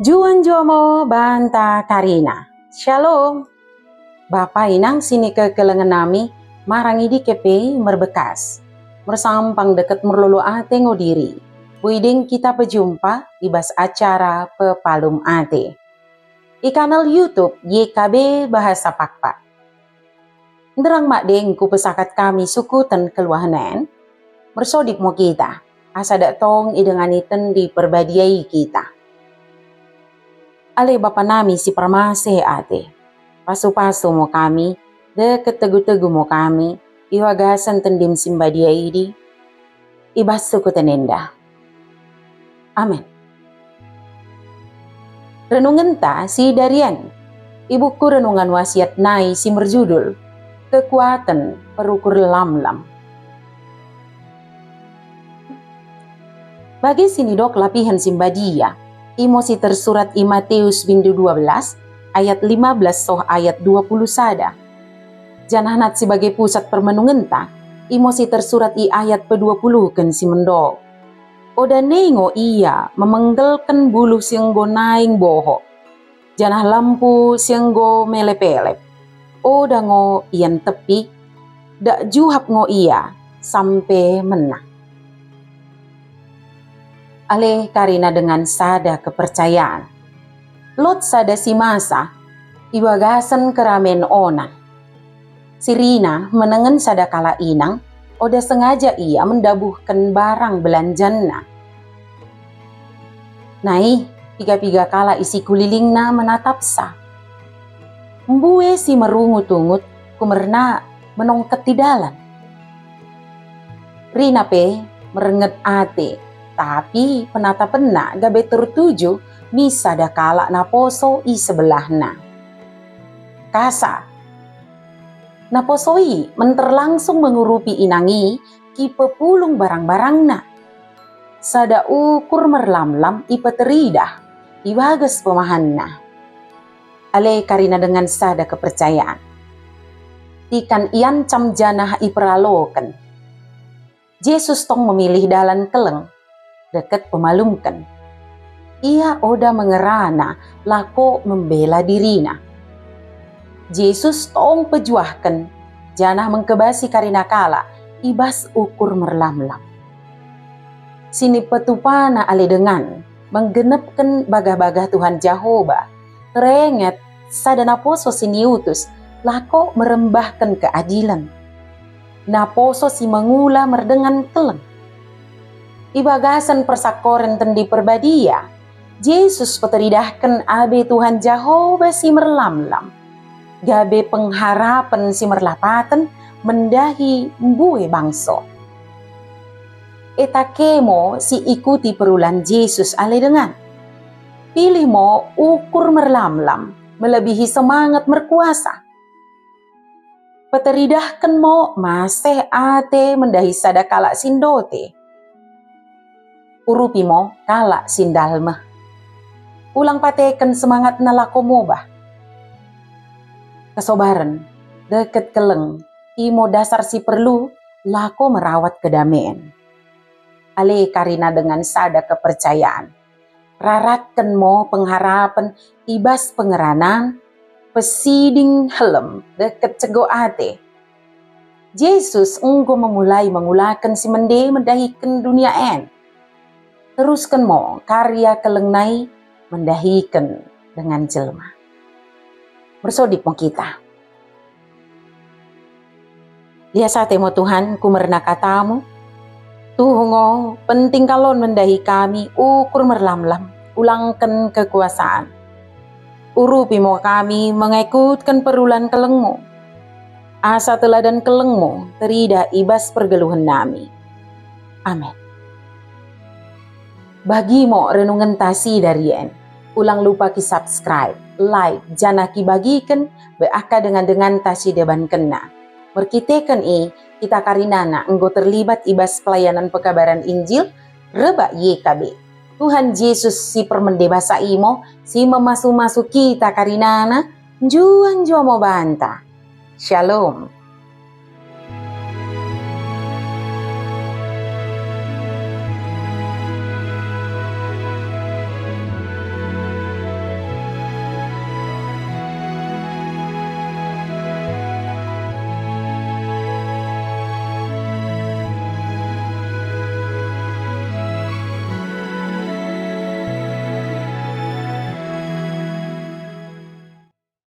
Juan Jomo Banta Karina. Shalom. Bapa inang sini ke kelengan nami, marang idi kepe merbekas. Mersampang deket merlulu ate ngodiri. Buiding kita berjumpa ibas acara pepalum ate. Di kanal YouTube YKB Bahasa Pakpak. Nderang mak deng ku pesakat kami suku ten keluahanen. Mersodik mo kita. Asa dak tong idenganiten di perbadiai kita. Ale bapa nami si permase ate. Pasu-pasu mo kami, deket tegu-tegu mo kami, iwagasan tendim simbadia idi, ibas suku tenenda. Amin. Renungan ta si Darian, ibuku renungan wasiat nai si merjudul, kekuatan perukur lam-lam. Bagi sinidok lapihan simbadia, imosi tersurat i Matius bindu 12 ayat 15 soh ayat 20 sada. Janahnat sebagai pusat permenungan ta, imosi tersurat i ayat pe-20 ken si mendok. Oda nengo ia memenggelkan bulu sianggo naing boho. Janah lampu sianggo melepelep. Oda ngo ian tepi, dak juhap ngo ia sampai menang. Ale karina dengan sada kepercayaan. Lot sada si masa, iwagasan keramen onan. Sirina menengen sada kala inang, oda sengaja ia mendabuhkan barang belanjanna. Nai, piga-piga kala isi kulilingna menatap sa. Mbue si merungut-ungut, kumerna menongket di dalan. Rina pe merenget ate, tapi penata-pena gabe tertuju misa da kala na poso i sebelahna. Kasa. Na posoi menter langsung mengurupi inangi ki pepulung barang-barangna. Sada ukur merlamlam i peteridah, iwages pemahanna. Ale karina dengan sada kepercayaan. Tikan ian cam janah i peraloken. Yesus tong memilih dalan keleng, deket pemalumkan. Ia oda mengerana lako membela dirina. Yesus tong pejuahkan, janah mengkebasi karina kala, ibas ukur merlamlam. Sini petupana ale dengan, menggenepkan bagah-bagah Tuhan Jehovah, terenget sadana poso sini utus, lako merembahkan keadilan. Naposo si mengula merdengan keleng. Ibagasan persakoren tendi perbadia, Yesus peteridahkan abe Tuhan Jehovah si merlamlam. Gabe pengharapan si merlapatan mendahi mbue bangso. Etakemo si ikuti perulan Yesus ale dengan. Pilih mo ukur merlamlam, melebihi semangat merkuasa. Peteridahkan mo maseh ate mendahi sada kala sindote. Urupi mo kala sindalmeh. Ulang pateken semangat nalako mobah. Kesobaran, deket keleng, imo dasar si perlu, lako merawat kedamaian. Ale karina dengan sada kepercayaan. Raratkan mo pengharapan, ibas pengeranan, pesiding helm, deket cego ate. Yesus enggo memulai mengulakan si mende mendahikan dunia en. Teruskan mo karya kelengnai mendahikan dengan jelma. Bersodik mo kita. Liasate mo Tuhan kumerna katamu. Tuhungo penting kalon mendahi kami ukur merlamlam. Ulangkan kekuasaan. Urupi mo kami mengikutkan perulan kelengmu. Asa teladan kelengmu terida ibas pergeluhan nami. Amin. Bagi mo renungan tasi Darian, ulang lupa ki subscribe, like, jangan ki bagikan, beaka dengan tasi deban kena. Merkitekan kita karinana enggo terlibat ibas pelayanan pekabaran Injil, reba YKB. Tuhan Yesus si permende bahasa imo, si memasu-masu kita karinana, Juan Jomo Banta. Shalom.